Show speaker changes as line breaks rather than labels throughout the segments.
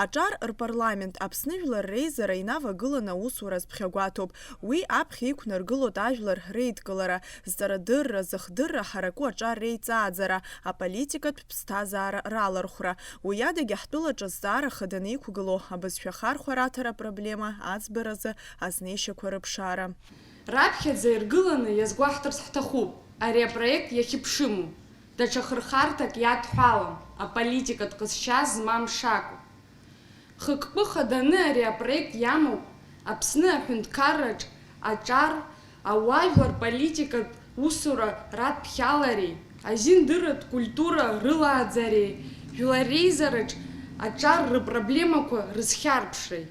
Аҿар рпарламент Аԥсны жәлар реизара инавагыланы аусура зԥхьагәаҭоуп. Уи аԥхьа иқәнаргылоит ажәлар реидкылара, зҵарадырра, зыхдырра ҳараку аҿар реиҵааӡара, аполитикатә ԥсҭазаара ралархәра. Уи адагьы ҳтәылаҿы зҵаара хаданы иқәгылоу абызшәа хархәараҭара апроблема аӡбаразы азнеишьақәа рыԥшаара.
Раԥхьаӡа иргыланы иазгәаҳҭарц ҳҭахуп, ари апроект иахьыԥшыму. Даҽа хырхарҭак иадҳәалам, аполитикатә ҟазшьа змам шакәу. Хықәкы хаданы ари апроект иамоуп Аԥсны аҳәынҭқарраҿ аҿар, ауаажәлар политикатә усура радԥхьалареи, азиндырратә культура рылааӡареи, жәлар реизараҿ аҿар рпроблемақәа рызхьарԥшреи.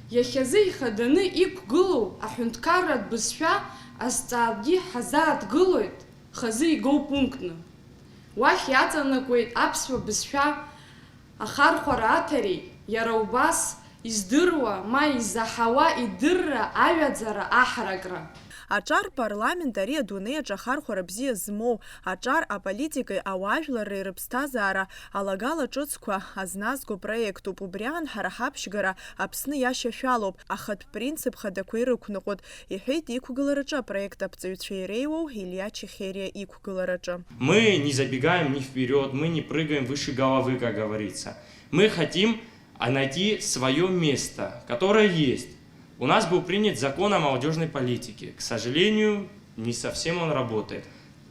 Иахьазы ихаданы иқәгылоу аҳәынҭқарратә бызшәа азҵаатәгьы ҳазааҭгылоит хазы игоу пунктны. Уахь иаҵанакуеит аԥсуа бызшәа ахархәара аҭареи, иара убас издыруа, ма изаҳауа идырра, аҩаӡара, аҳаракра.
Аҿар парламент ари адунеиаҿ ахархәара бзиа змоу, аҿар аполитикеи ауаажәлари рыԥсҭазаара алагала ҿыцқәа азназго проектуп. Убриаан ҳара ҳаԥшьгара Аԥсны иашьашәалоуп, ахатә принцип хадақәа ирықәныҟәоит, иҳәеит иқәгылараҿы апроект аԥҵаҩцәа иреиуоу Илья Чехерия иқәгылараҿы.
Мы не забегаем ни вперед, мы не прыгаем выше головы, как говорится. Мы хотим найти свое место, которое есть. У нас был принят закон о молодежной политике. К сожалению, не совсем он работает.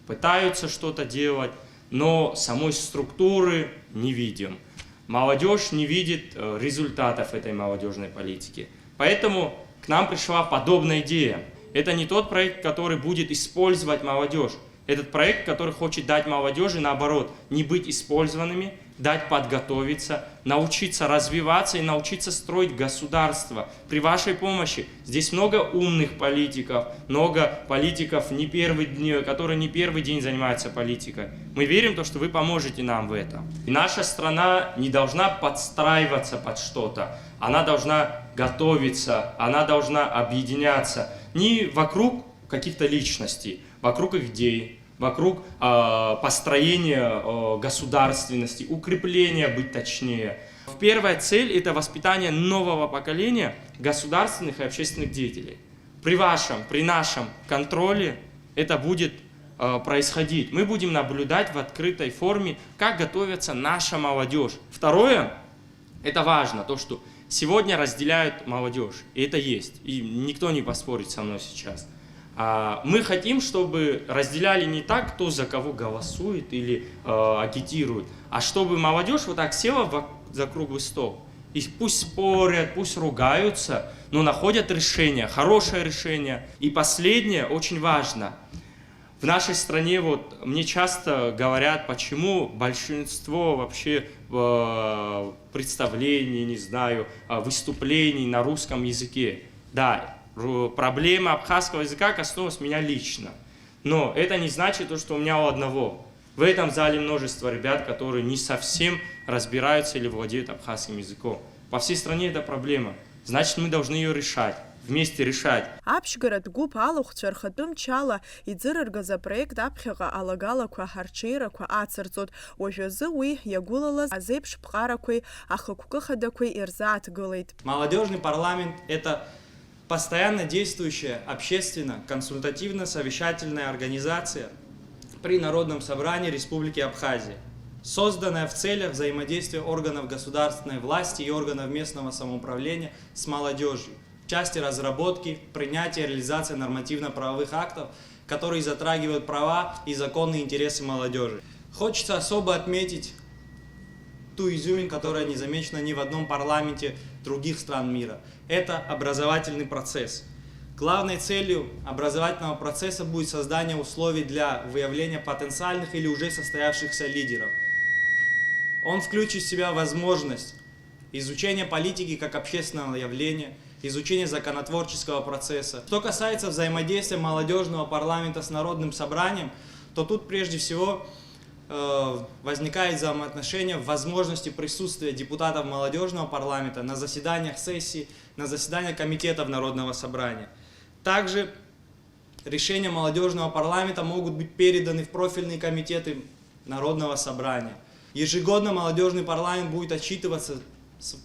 Пытаются что-то делать, но самой структуры не видим. Молодежь не видит результатов этой молодежной политики. Поэтому к нам пришла подобная идея. Это не тот проект, который будет использовать молодежь. Этот проект, который хочет дать молодежи, наоборот, не быть использованными, дать подготовиться, научиться развиваться и научиться строить государство. При вашей помощи здесь много умных политиков, много политиков, которые не первый день занимаются политикой. Мы верим, что вы поможете нам в этом. И наша страна не должна подстраиваться под что-то. Она должна готовиться, она должна объединяться не вокруг каких-то личностей, вокруг идей, вокруг построения государственности, укрепления, быть точнее. Первая цель – это воспитание нового поколения государственных и общественных деятелей. При нашем контроле это будет происходить. Мы будем наблюдать в открытой форме, как готовится наша молодежь. Второе – это важно, то, что сегодня разделяют молодежь, и это есть, и никто не поспорит со мной сейчас. Мы хотим, чтобы разделяли не так, кто за кого голосует или агитирует, а чтобы молодежь вот так села за круглый стол. И пусть спорят, пусть ругаются, но находят решение, хорошее решение. И последнее, очень важно. В нашей стране вот мне часто говорят, почему большинство вообще представлений, не знаю, выступлений на русском языке. Да, проблема абхазского языка коснулась меня лично. Но это не значит, что у меня у одного. В этом зале множество ребят, которые не совсем разбираются или владеют абхазским языком. По всей стране это проблема. Значит, мы должны ее решать. Вместе решать.
Аԥшьгаратә гәыԥ алахәцәа рхатәы мчала иӡырыргаз апроект аԥхьаҟа алагалақәа ҳарҽеирақәа ацырҵоит. Уажәазы уи иагәылалаз азеиԥш ԥҟарақәеи ахықәкы хадақәеи ирзааҭгылеит.
Молодежный парламент – это постоянно действующая общественно-консультативно-совещательная организация при Народном собрании Республики Абхазия, созданная в целях взаимодействия органов государственной власти и органов местного самоуправления с молодежью в части разработки, принятия и реализации нормативно-правовых актов, которые затрагивают права и законные интересы молодежи. Хочется особо отметить ту изюминку, которая не замечена ни в одном парламенте других стран мира. Это образовательный процесс. Главной целью образовательного процесса будет создание условий для выявления потенциальных или уже состоявшихся лидеров. Он включит в себя возможность изучения политики как общественного явления, изучения законотворческого процесса. Что касается взаимодействия молодежного парламента с Народным собранием, то тут прежде всего возникает взаимоотношение в возможности присутствия депутатов молодежного парламента на заседаниях сессий, на заседаниях комитетов Народного собрания. Также решения молодежного парламента могут быть переданы в профильные комитеты Народного собрания. Ежегодно молодежный парламент будет отчитываться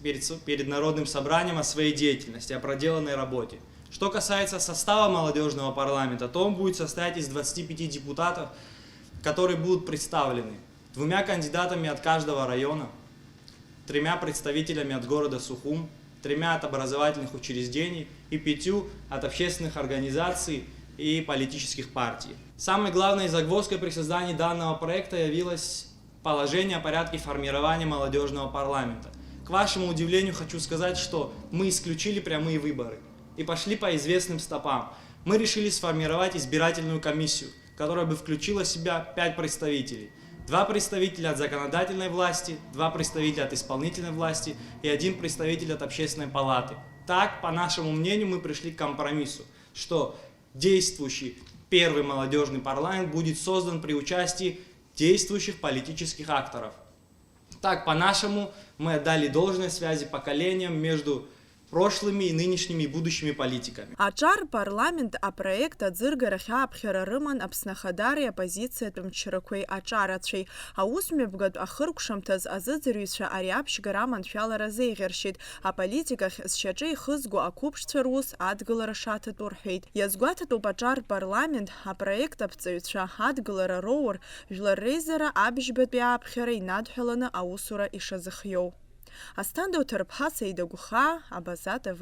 перед Народным собранием о своей деятельности, о проделанной работе. Что касается состава молодежного парламента, то он будет состоять из 25 депутатов, которые будут представлены 2 кандидатами от каждого района, 3 представителями от города Сухум, 3 от образовательных учреждений и 5 от общественных организаций и политических партий. Самой главной загвоздкой при создании данного проекта явилось положение о порядке формирования молодежного парламента. К вашему удивлению хочу сказать, что мы исключили прямые выборы и пошли по известным стопам. Мы решили сформировать избирательную комиссию, которая бы включила в себя 5 представителей. 2 представителя от законодательной власти, 2 представителя от исполнительной власти и 1 представитель от общественной палаты. Так, по нашему мнению, мы пришли к компромиссу, что действующий первый молодежный парламент будет создан при участии действующих политических акторов. Так, по-нашему, мы отдали должное связи поколениям между прошлыми и нынешними и будущими политиками.
Аҿар парламент апроект аӡыргарахь ааԥхьара рыман Аԥсны Ахадареи апозициатә мчрақәеи аҿарацәеи. Аусмҩаԥгатә ахыркәшамҭаз азыӡырҩцәа ари аԥшьгара аманшәалара азеиӷьаршьеит. Аполитикахь зшьаҿы ихызго ақәыԥшцәа рус адгылара шаҭатәу рҳәеит. Иазгәаҭатәуп аҿар парламент апроект аԥҵаҩцәа адгылара роур жәлар реизара абжьбатәи ааԥхьара инадҳәаланы аусура ишазыхиоу. Асҭанда Уҭарԥҳа, Саида Гәхаа, Абаза ТВ.